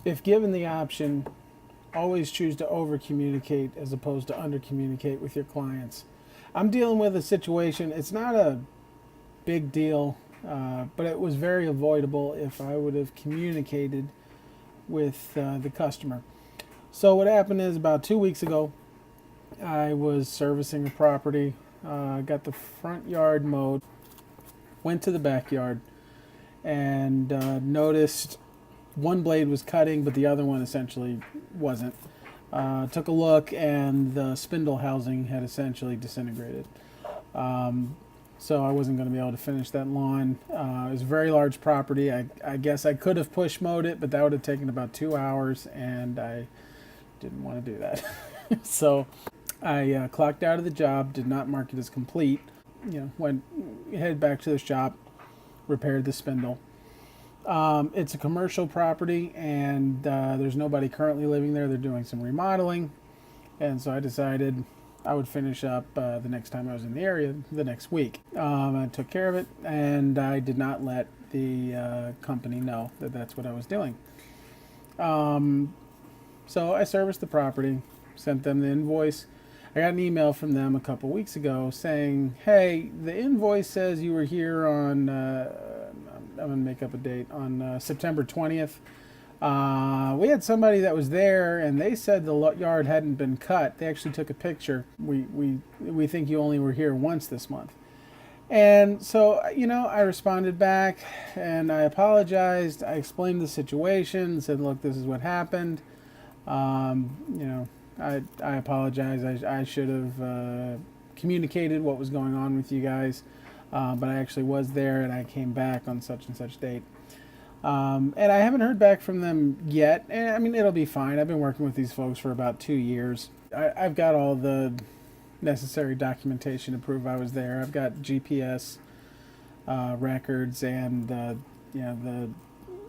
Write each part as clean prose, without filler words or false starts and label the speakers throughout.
Speaker 1: If given the option, always choose to over communicate as opposed to under communicate with your clients. I'm dealing with a situation, it's not a big deal, but it was very avoidable if I would have communicated with the customer. So, what happened is about 2 weeks ago, I was servicing a property, got the front yard mowed, went to the backyard, and noticed one blade was cutting, but the other one essentially wasn't. Took a look, and the spindle housing had essentially disintegrated. So I wasn't going to be able to finish that lawn. It was a very large property. I guess I could have push mowed it, but that would have taken about 2 hours, and I didn't want to do that. So I clocked out of the job, did not mark it as complete. Went head back to the shop, repaired the spindle. It's a commercial property, and there's nobody currently living there. They're doing some remodeling, and so I decided I would finish up the next time I was in the area the next week. I took care of it, and I did not let the company know that that's what I was doing. So I serviced the property, sent them the invoice. I got an email from them a couple weeks ago saying, hey, the invoice says you were here on, I'm going to make up a date, on September 20th. We had somebody that was there, and they said the yard hadn't been cut. They actually took a picture. We think you only were here once this month. And so, I responded back, and I apologized. I explained the situation, said, look, this is what happened. I apologize. I should have communicated what was going on with you guys, but I actually was there, and I came back on such and such date. And I haven't heard back from them yet. And I mean, it'll be fine. I've been working with these folks for about 2 years. I've got all the necessary documentation to prove I was there. I've got GPS records and the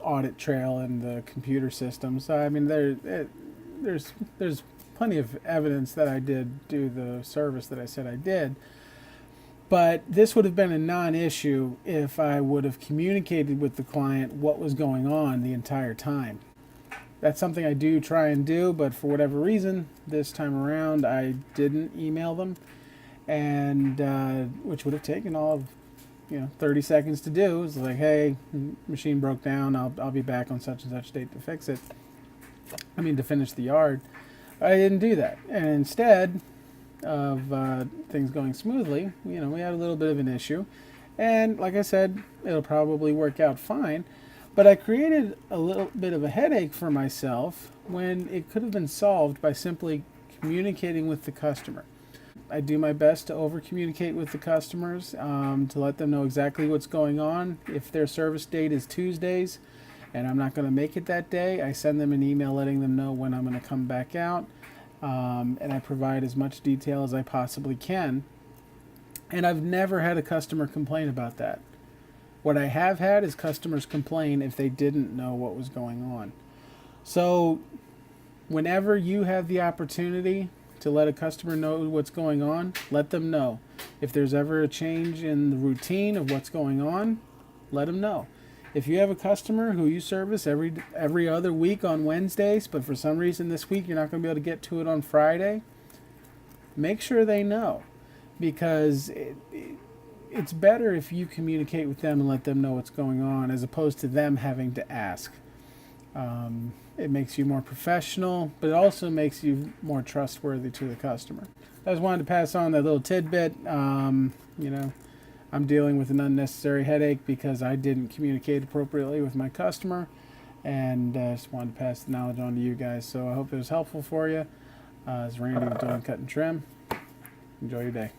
Speaker 1: audit trail and the computer system. So I mean, there's plenty of evidence that I did do the service that I said I did. But this would have been a non-issue if I would have communicated with the client what was going on the entire time. That's something I do try and do, but for whatever reason, this time around, I didn't email them, and which would have taken all of 30 seconds to do. It's like, hey, machine broke down. I'll be back on such and such date to fix it. To finish the yard. I didn't do that, and instead of things going smoothly, we had a little bit of an issue, and like I said, it'll probably work out fine, but I created a little bit of a headache for myself when it could have been solved by simply communicating with the customer. I do my best to over communicate with the customers, to let them know exactly what's going on. If their service date is Tuesdays and I'm not going to make it that day, I send them an email letting them know when I'm going to come back out. And I provide as much detail as I possibly can. And I've never had a customer complain about that. What I have had is customers complain if they didn't know what was going on. So whenever you have the opportunity to let a customer know what's going on, let them know. If there's ever a change in the routine of what's going on, let them know. If you have a customer who you service every other week on Wednesdays, but for some reason this week you're not going to be able to get to it on Friday, make sure they know, because it's better if you communicate with them and let them know what's going on as opposed to them having to ask. It makes you more professional, but it also makes you more trustworthy to the customer. I just wanted to pass on that little tidbit. I'm dealing with an unnecessary headache because I didn't communicate appropriately with my customer, and I just wanted to pass the knowledge on to you guys. So I hope it was helpful for you. It's Randy with Dolan Cut and Trim. Enjoy your day.